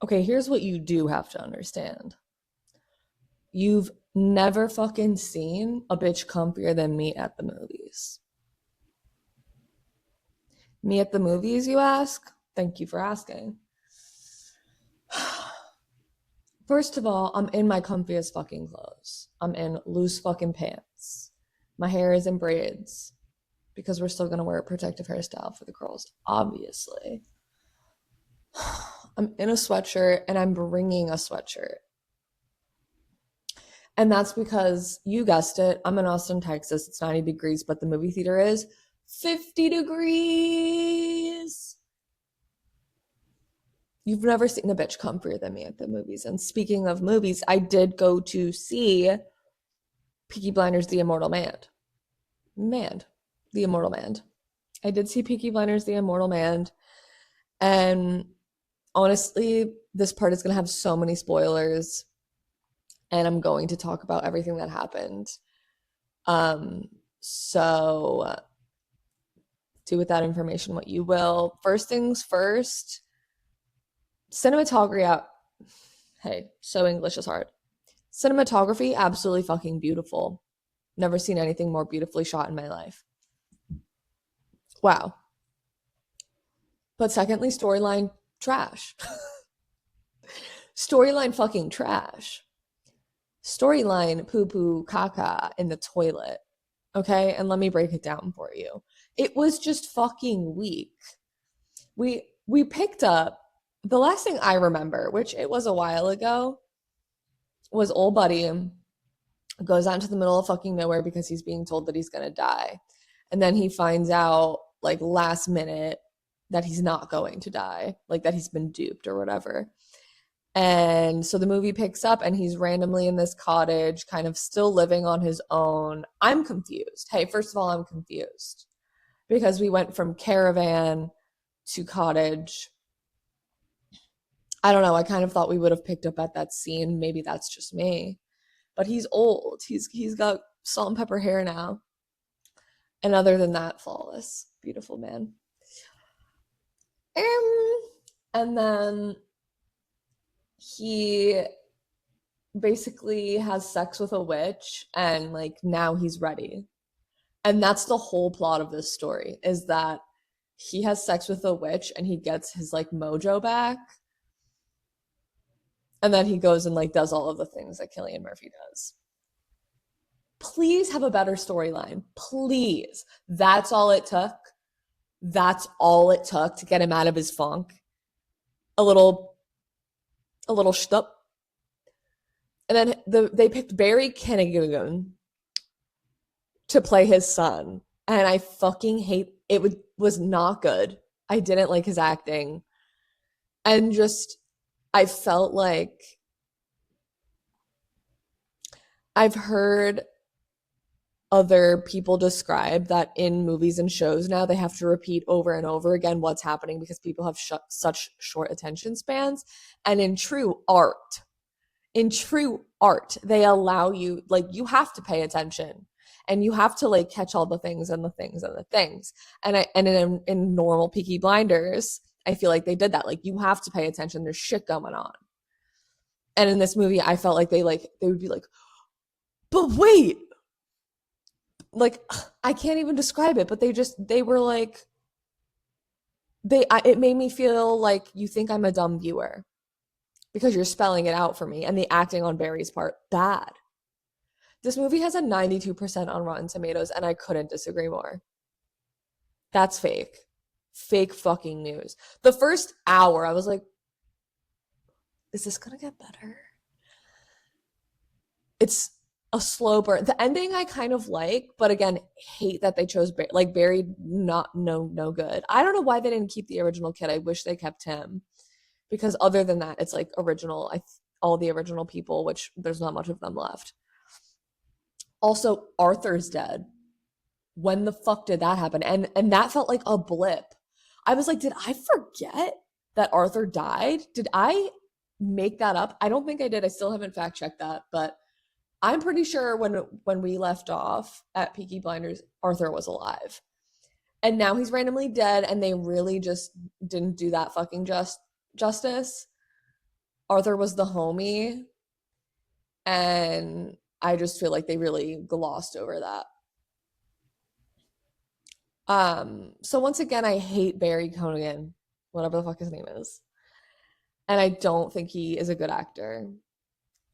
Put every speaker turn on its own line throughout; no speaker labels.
Okay, here's what you do have to understand. You've never fucking seen a bitch comfier than me at the movies. Me at the movies, you ask? Thank you for asking. First of all, I'm in my comfiest fucking clothes. I'm in loose fucking pants. My hair is in braids because we're still gonna wear a protective hairstyle for the girls, obviously. I'm in a sweatshirt and I'm bringing a sweatshirt. And that's because you guessed it. I'm in Austin, Texas. It's 90 degrees, but the movie theater is 50 degrees. You've never seen a bitch comfier than me at the movies. And speaking of movies, I did go to see Peaky Blinders, The Immortal Man. Man, The Immortal Man. I did see Peaky Blinders, The Immortal Man. And honestly, this part is going to have so many spoilers. And I'm going to talk about everything that happened. Um, so do with that information what you will. First things first, cinematography. Hey, so English is hard. Cinematography, absolutely fucking beautiful. Never seen anything more beautifully shot in my life. Wow. But secondly, storyline trash. Storyline fucking trash. Storyline poo poo caca in the toilet. Okay, and let me break it down for you. It was just fucking weak. We picked up the last thing I remember, which it was a while ago, was old buddy goes out into the middle of fucking nowhere because he's being told that he's gonna die. And then he finds out like last minute that he's not going to die, like that he's been duped or whatever. And so the movie picks up and he's randomly in this cottage, kind of still living on his own. I'm confused. Hey, first of all, I'm confused because we went from caravan to cottage. I don't know. I kind of thought we would have picked up at that scene. Maybe that's just me. But he's old. He's got salt and pepper hair now. And other than that, flawless. Beautiful man. Um, and then he basically has sex with a witch and like now he's ready. And that's the whole plot of this story is that he has sex with a witch and he gets his like mojo back. And then he goes and like does all of the things that Cillian Murphy does. Please have a better storyline. Please. That's all it took. That's all it took to get him out of his funk. A little shtup. And then they picked Barry Keoghan to play his son. And I fucking hate it was not good. I didn't like his acting. And just I felt like I've heard other people describe that in movies and shows now they have to repeat over and over again what's happening because people have such short attention spans. And in true art, they allow you, like, you have to pay attention and you have to like catch all the things and the things and the things. And in normal Peaky Blinders, I feel like they did that. Like, you have to pay attention. There's shit going on. And in this movie, I felt like they would be like, but wait, like I can't even describe it, but they were like it made me feel like you think I'm a dumb viewer because you're spelling it out for me and the acting on Barry's part bad. This movie has a 92% on Rotten Tomatoes and I couldn't disagree more. That's fake. Fake fucking news. The first hour I was like, is this going to get better? It's a slow burn. The ending I kind of like, but again, hate that they chose like Barry. Not no good. I don't know why they didn't keep the original kid. I wish they kept him because other than that, it's like original. All the original people, which there's not much of them left. Also, Arthur's dead. When the fuck did that happen? And that felt like a blip. I was like, did I forget that Arthur died? Did I make that up? I don't think I did. I still haven't fact checked that, but I'm pretty sure when we left off at Peaky Blinders, Arthur was alive. And now he's randomly dead and they really just didn't do that fucking justice. Arthur was the homie, and I just feel like they really glossed over that. So once again, I hate Barry Keoghan, whatever the fuck his name is. And I don't think he is a good actor.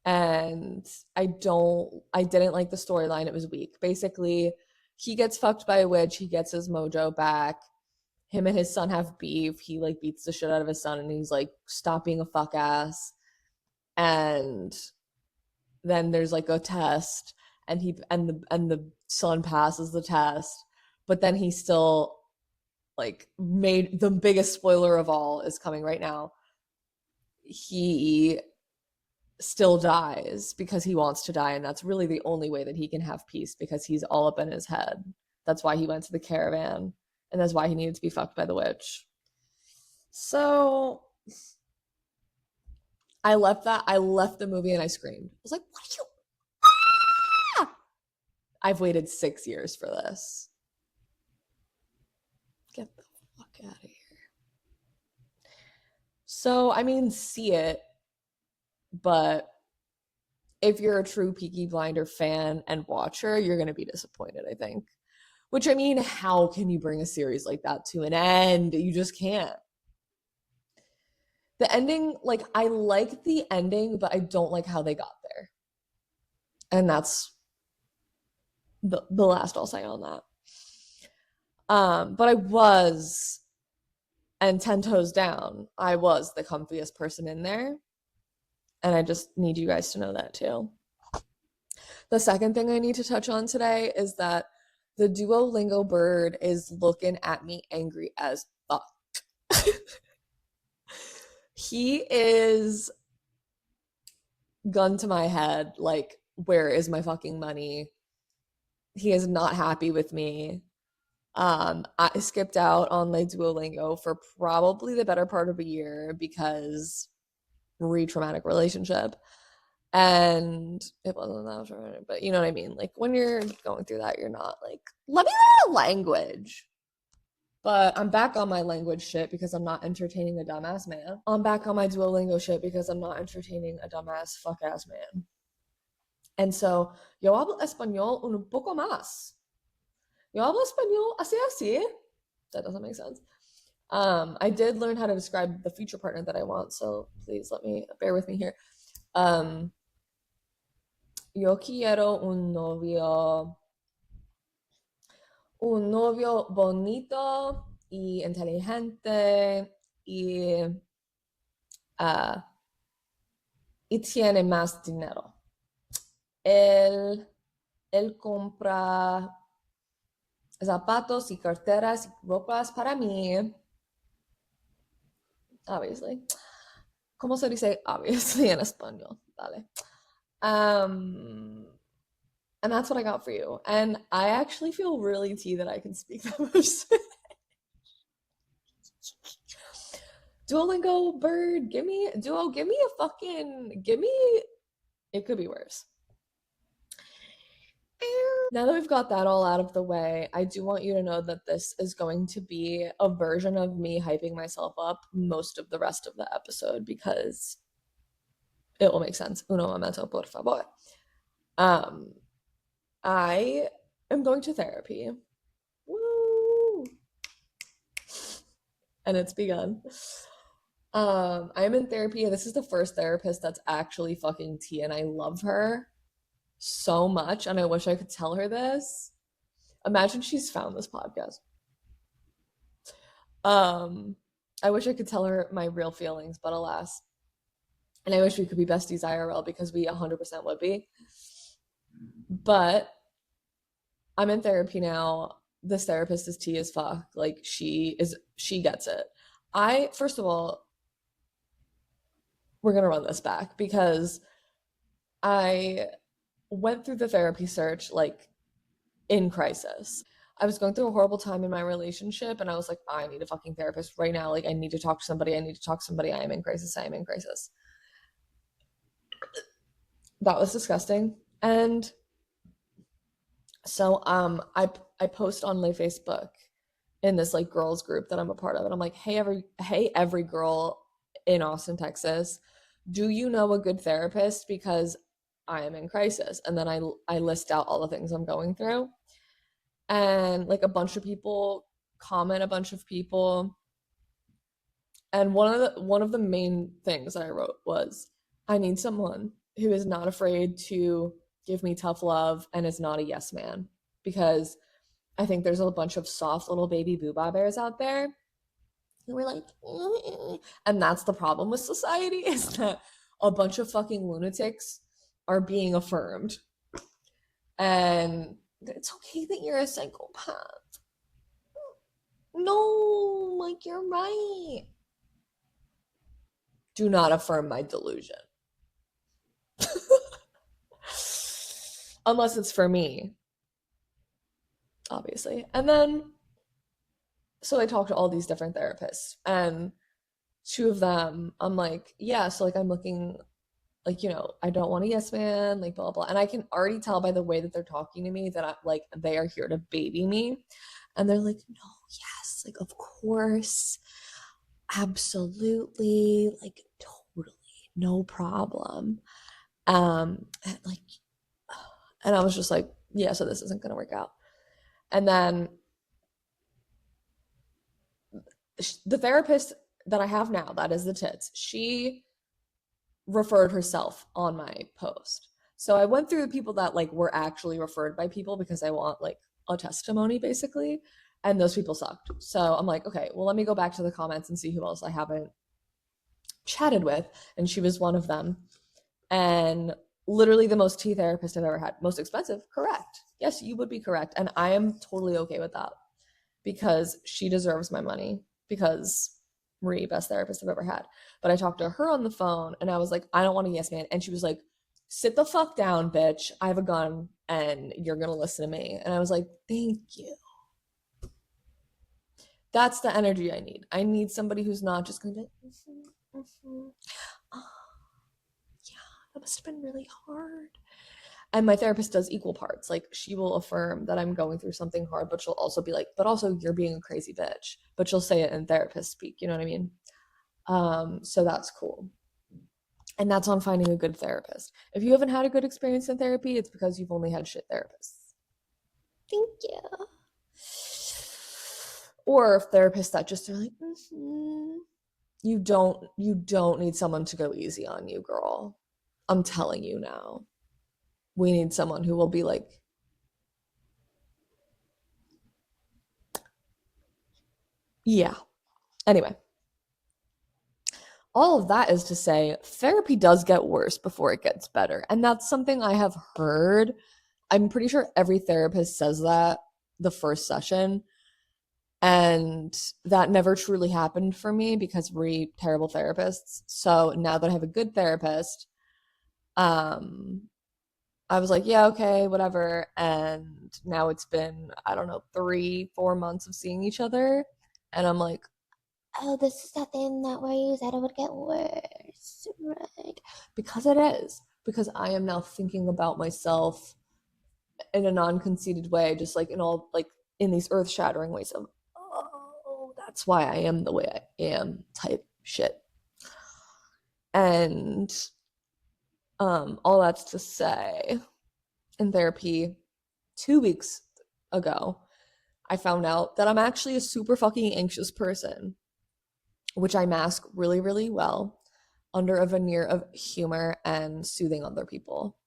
And I didn't like the storyline. It was weak. Basically, he gets fucked by a witch, he gets his mojo back. Him and his son have beef. He like beats the shit out of his son and he's like, stop being a fuck ass. And then there's like a test and the son passes the test, but then he still like made the biggest spoiler of all is coming right now. He still dies because he wants to die, and that's really the only way that he can have peace because he's all up in his head. That's why he went to the caravan, and that's why he needed to be fucked by the witch. So I left the movie and I screamed. I was like, what are you? Ah! I've waited 6 years for this. Get the fuck out of here. So, I mean, see it, but if you're a true Peaky Blinder fan and watcher, you're going to be disappointed, I think. Which, I mean, how can you bring a series like that to an end? You just can't. The ending, like, I like the ending, but I don't like how they got there. And that's the last I'll say on that. But I was, and 10 toes down, I was the comfiest person in there. And I just need you guys to know that too. The second thing I need to touch on today is that the Duolingo bird is looking at me angry as fuck. He is gun to my head, like, where is my fucking money? He is not happy with me. I skipped out on my Duolingo for probably the better part of a year because re-traumatic relationship. And it wasn't that traumatic, but you know what I mean? Like when you're going through that, you're not like, let me learn a language. But I'm back on my language shit because I'm not entertaining a dumbass man. I'm back on my Duolingo shit because I'm not entertaining a dumbass fuck ass man. And so, yo hablo español un poco más. Yo hablo español así así. That doesn't make sense. I did learn how to describe the future partner that I want, so please bear with me here. Yo quiero un novio bonito y inteligente uh, y tiene más dinero. Él, él compra zapatos y carteras y ropas para mí. Obviously. ¿Cómo se dice obviously en español? Vale. And that's what I got for you. And I actually feel really tea that I can speak that much. Duolingo bird, give me it could be worse. Now that we've got that all out of the way, I do want you to know that this is going to be a version of me hyping myself up most of the rest of the episode because it will make sense. Uno momento, por favor. I am going to therapy. Woo! And it's begun. I'm in therapy. This is the first therapist that's actually fucking tea, and I love her so much. And I wish I could tell her this. Imagine she's found this podcast. I wish I could tell her my real feelings, but alas. And I wish we could be besties IRL because we 100% would be. But I'm in therapy now. This therapist is tea as fuck. Like she gets it. First of all, we're gonna run this back because I went through the therapy search like in crisis. I was going through a horrible time in my relationship and I was like, I need a fucking therapist right now. Like I need to talk to somebody. I need to talk to somebody. I am in crisis. I am in crisis. That was disgusting. And so I post on my Facebook in this like girls group that I'm a part of, and I'm like, hey every girl in Austin, Texas Do you know a good therapist? Because I am in crisis. And then I list out all the things I'm going through. And like a bunch of people comment, a bunch of people. And one of the main things I wrote was, I need someone who is not afraid to give me tough love and is not a yes man. Because I think there's a bunch of soft little baby booba bears out there who are like, and that's the problem with society, is that a bunch of fucking lunatics are being affirmed. And it's okay that you're a psychopath. No, like you're right. Do not affirm my delusion. Unless it's for me, obviously. And then, so I talked to all these different therapists, and two of them, I'm like, yeah, so like I'm looking, like, I don't want a yes man, like blah, blah. And I can already tell by the way that they're talking to me that I like they are here to baby me. And they're like, no, yes, like of course, absolutely, like totally, no problem. And like, and I was just like, yeah, so this isn't gonna work out. And then the therapist that I have now, that is the tits, she referred herself on my post. So I went through the people that like were actually referred by people because I want like a testimony basically. And those people sucked. So I'm like, okay, well, let me go back to the comments and see who else I haven't chatted with. And she was one of them. And literally the most tea therapist I've ever had. Most expensive, correct. Yes, you would be correct. And I am totally okay with that because she deserves my money because Marie, best therapist I've ever had. But I talked to her on the phone and I was like, I don't want a yes man. And she was like, sit the fuck down, bitch. I have a gun and you're going to listen to me. And I was like, thank you. That's the energy I need. I need somebody who's not just going to be like, oh, yeah, that must have been really hard. And my therapist does equal parts. Like she will affirm that I'm going through something hard, but she'll also be like, but also you're being a crazy bitch. But she'll say it in therapist speak, you know what I mean? So that's cool. And that's on finding a good therapist. If you haven't had a good experience in therapy, it's because you've only had shit therapists. Thank you. Or therapists that just are like, you don't need someone to go easy on you, girl. I'm telling you now. We need someone who will be like, yeah. Anyway, all of that is to say, therapy does get worse before it gets better. And that's something I have heard. I'm pretty sure every therapist says that the first session. And that never truly happened for me because we're terrible therapists. So now that I have a good therapist, um, I was like, yeah, okay, whatever. And now it's been, I don't know, 3, 4 months of seeing each other. And I'm like, oh, this is that thing that where you said it would get worse, right? Because it is. Because I am now thinking about myself in a non-conceited way, just like in all like in these earth-shattering ways of, oh, that's why I am the way I am type shit. And all that's to say, in therapy 2 weeks ago, I found out that I'm actually a super fucking anxious person, which I mask really, really well under a veneer of humor and soothing other people.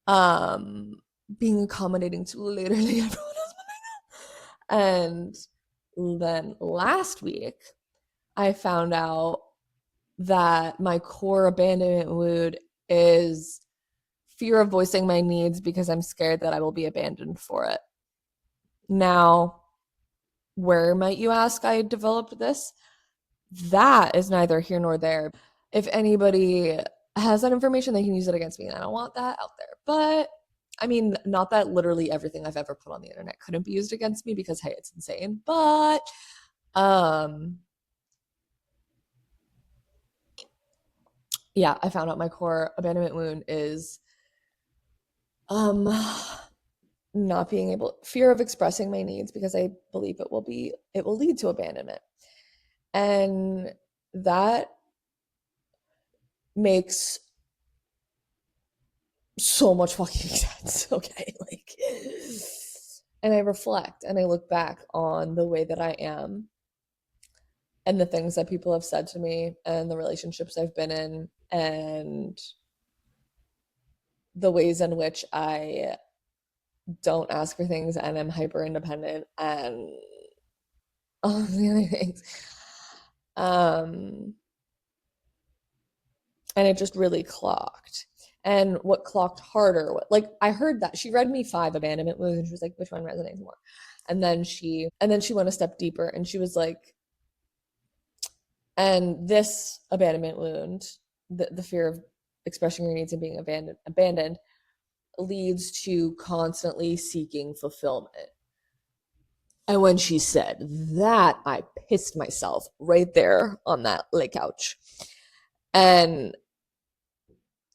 Um, Being accommodating to literally everyone else. And then last week, I found out that my core abandonment wound is fear of voicing my needs because I'm scared that I will be abandoned for it. Now, where might you ask I developed this? That is neither here nor there. If anybody has that information, they can use it against me, and I don't want that out there. But I mean, not that literally everything I've ever put on the internet couldn't be used against me because hey, it's insane. But um yeah, I found out my core abandonment wound is um not being able fear of expressing my needs because I believe it will lead to abandonment. And that makes so much fucking sense. Okay. Like, and I reflect and I look back on the way that I am and the things that people have said to me and the relationships I've been in and the ways in which I don't ask for things and I'm hyper independent and all of the other things. Um, and it just really clocked. And what clocked harder, like I heard that she read me five abandonment wounds and she was like, which one resonates more? And then she went a step deeper and she was like, and this abandonment wound, the fear of expressing your needs and being abandoned leads to constantly seeking fulfillment. And when she said that, I pissed myself right there on that lake couch. And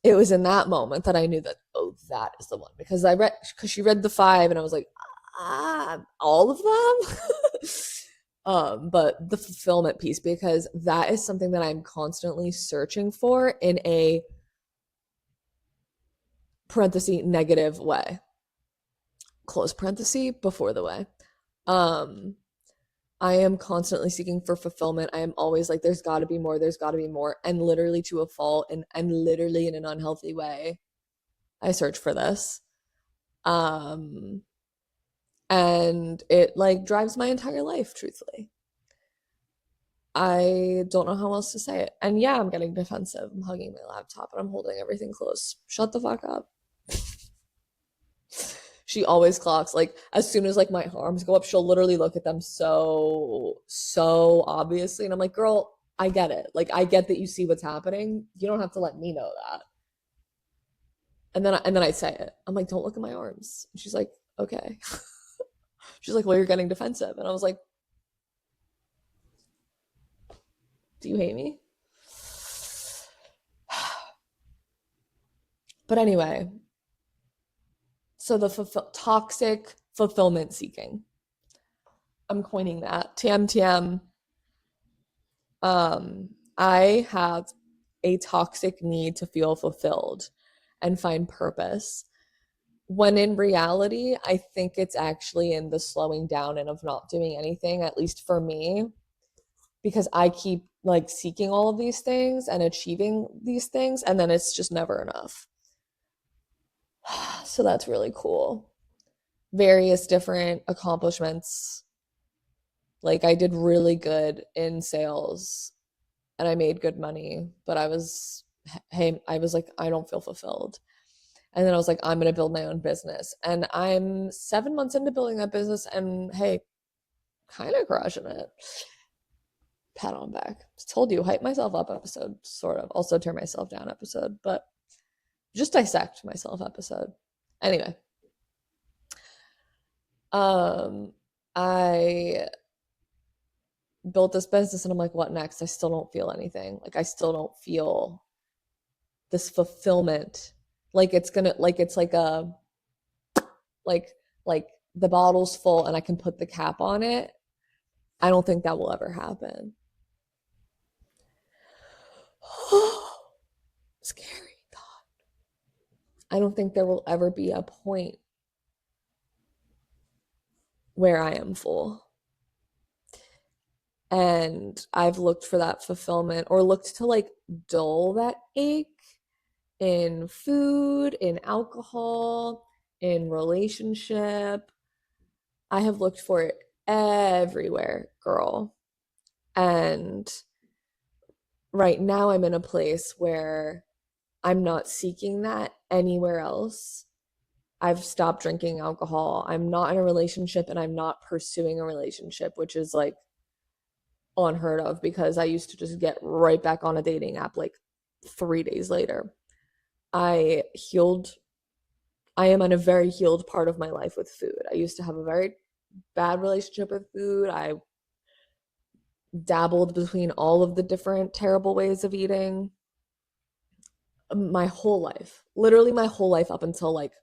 it was in that moment that I knew that, oh, that is the one. Because she read the five and I was like, all of them? But the fulfillment piece, because that is something that I'm constantly searching for in a parenthesis negative way. Close parenthesis before the way. Um, I am constantly seeking for fulfillment. I am always like, there's got to be more, there's got to be more. And literally to a fault, and literally in an unhealthy way, I search for this. Um, and it like drives my entire life, truthfully. I don't know how else to say it. And yeah, I'm getting defensive. I'm hugging my laptop and I'm holding everything close. Shut the fuck up. She always clocks. Like as soon as like my arms go up, she'll literally look at them so obviously. And I'm like, girl, I get it. Like I get that you see what's happening. You don't have to let me know that. And then I say it. I'm like, don't look at my arms. And she's like, okay. She's like, well, you're getting defensive. And I was like, do you hate me? But anyway, so the toxic fulfillment seeking. I'm coining that. TM TM. I have a toxic need to feel fulfilled and find purpose. When in reality, I think it's actually in the slowing down and of not doing anything, at least for me, because I keep like seeking all of these things and achieving these things, and then it's just never enough. So that's really cool. Various different accomplishments. Like I did really good in sales and I made good money, but I was like, I don't feel fulfilled. And then I was like, I'm going to build my own business. And I'm 7 months into building that business and hey, kind of crushing it. Pat on back. Just told you, hype myself up episode, sort of. Also tear myself down episode, but just dissect myself episode. Anyway, I built this business and I'm like, what next? I still don't feel anything. Like I still don't feel this fulfillment. Like it's gonna like it's like a like like the bottle's full and I can put the cap on it. I don't think that will ever happen. Scary thought. I don't think there will ever be a point where I am full. And I've looked for that fulfillment or looked to like dull that ache in food, in alcohol, in relationship. I have looked for it everywhere, girl. And right now I'm in a place where I'm not seeking that anywhere else. I've stopped drinking alcohol. I'm not in a relationship and I'm not pursuing a relationship, which is like unheard of because I used to just get right back on a dating app like 3 days later. I healed. I am in a very healed part of my life with food. I used to have a very bad relationship with food. I dabbled between all of the different terrible ways of eating my whole life, literally my whole life up until like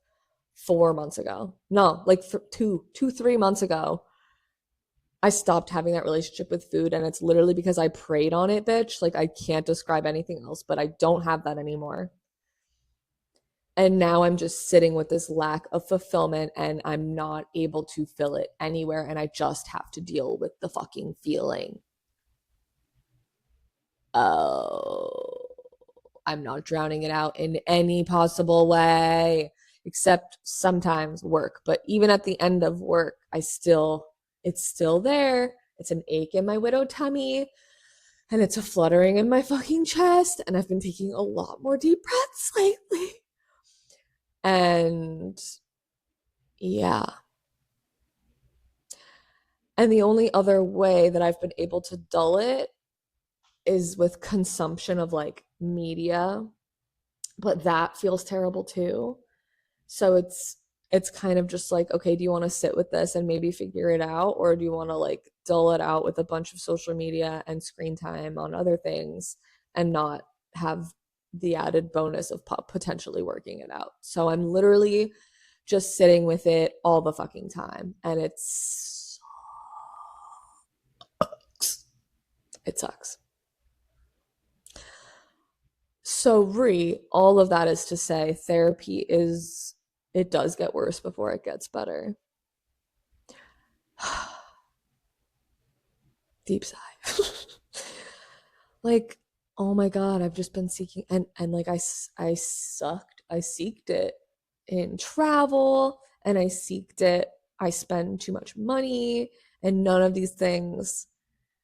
4 months ago. No, like 3 months ago. I stopped having that relationship with food, and it's literally because I preyed on it, bitch. Like, I can't describe anything else, but I don't have that anymore. And now I'm just sitting with this lack of fulfillment, and I'm not able to fill it anywhere, and I just have to deal with the fucking feeling. Oh, I'm not drowning it out in any possible way, except sometimes work. But even at the end of work, it's still there. It's an ache in my widowed tummy, and it's a fluttering in my fucking chest. And I've been taking a lot more deep breaths lately. And yeah. And the only other way that I've been able to dull it is with consumption of like media, but that feels terrible too. So it's kind of just like, okay, do you want to sit with this and maybe figure it out, or do you want to like dull it out with a bunch of social media and screen time on other things and not have the added bonus of potentially working it out? So I'm literally just sitting with it all the fucking time, and it sucks. So, all of that is to say, it does get worse before it gets better. Deep sigh. Like, oh my God, I've just been seeking, and like, I seeked it in travel, and I spend too much money, and none of these things,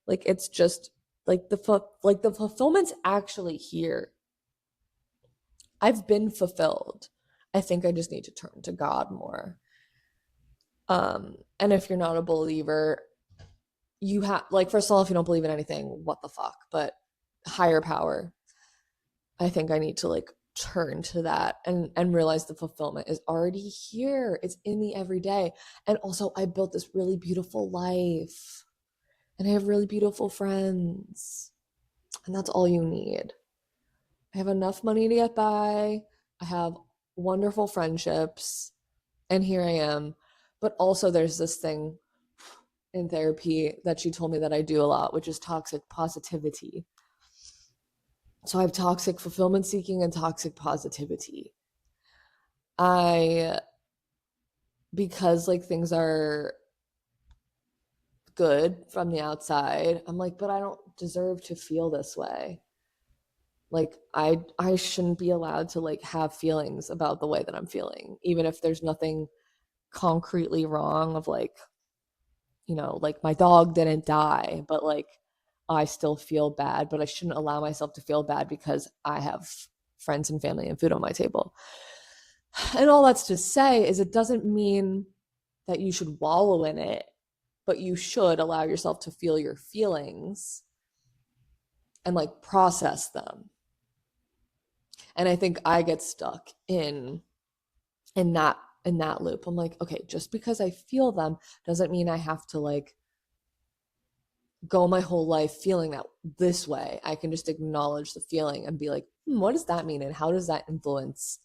like, it's just, like, the fulfillment's actually here. I've been fulfilled. I think I just need to turn to God more. And if you're not a believer, you have, like, first of all, if you don't believe in anything, what the fuck? But higher power, I think I need to like turn to that and realize the fulfillment is already here. It's in the everyday. And also, I built this really beautiful life, and I have really beautiful friends. And that's all you need. I have enough money to get by. I have wonderful friendships, and here I am. But also, there's this thing in therapy that she told me that I do a lot, which is toxic positivity. So I have toxic fulfillment seeking and toxic positivity. I, because like things are good from the outside, I'm like, but I don't deserve to feel this way. Like, I shouldn't be allowed to like have feelings about the way that I'm feeling, even if there's nothing concretely wrong, of like, like my dog didn't die, but like I still feel bad, but I shouldn't allow myself to feel bad because I have friends and family and food on my table. And all that's to say is, it doesn't mean that you should wallow in it, but you should allow yourself to feel your feelings and like process them. And I think I get stuck in that in that loop. I'm like, okay, just because I feel them doesn't mean I have to like go my whole life feeling that this way. I can just acknowledge the feeling and be like, what does that mean? And how does that influence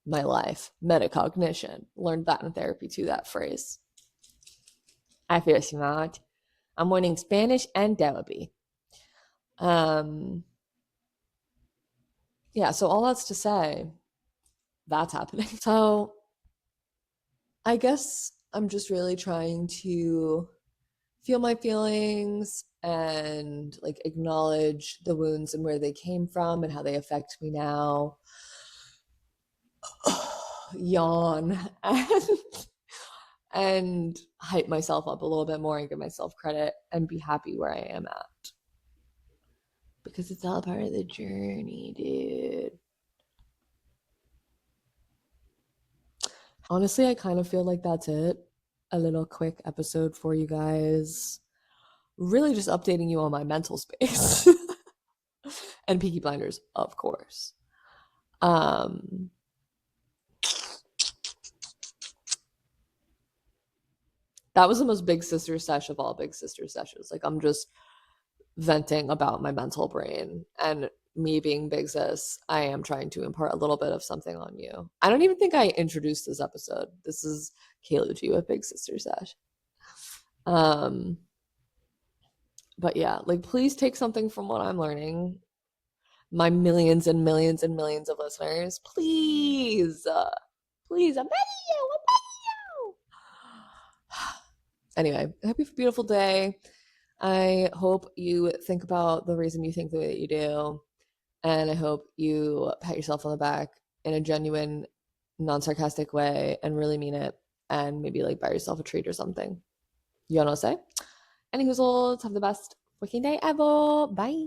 my life? Metacognition. Learned that in therapy too, that phrase. I feel smart. I'm learning Spanish and Derby. Um, yeah, so all that's to say, that's happening. So I guess I'm just really trying to feel my feelings and like acknowledge the wounds and where they came from and how they affect me now. Yawn and hype myself up a little bit more and give myself credit and be happy where I am at, because it's all part of the journey, dude. Honestly, I kind of feel like that's it. A little quick episode for you guys. Really just updating you on my mental space. And Peaky Blinders, of course. Um that was the most big sister sesh of all big sister sessions. Like, I'm just venting about my mental brain, and me being big sis, I am trying to impart a little bit of something on you. I don't even think I introduced this episode. This is Kayla G with Big Sister Sesh. Um, but yeah, like please take something from what I'm learning. My millions and millions and millions of listeners, please, please, I'm begging you, I'm begging you. Anyway, I hope you have a beautiful day. I hope you think about the reason you think the way that you do. And I hope you pat yourself on the back in a genuine, non sarcastic way and really mean it. And maybe like buy yourself a treat or something. You know what I'll say? Any whoozles, have the best freaking day ever. Bye.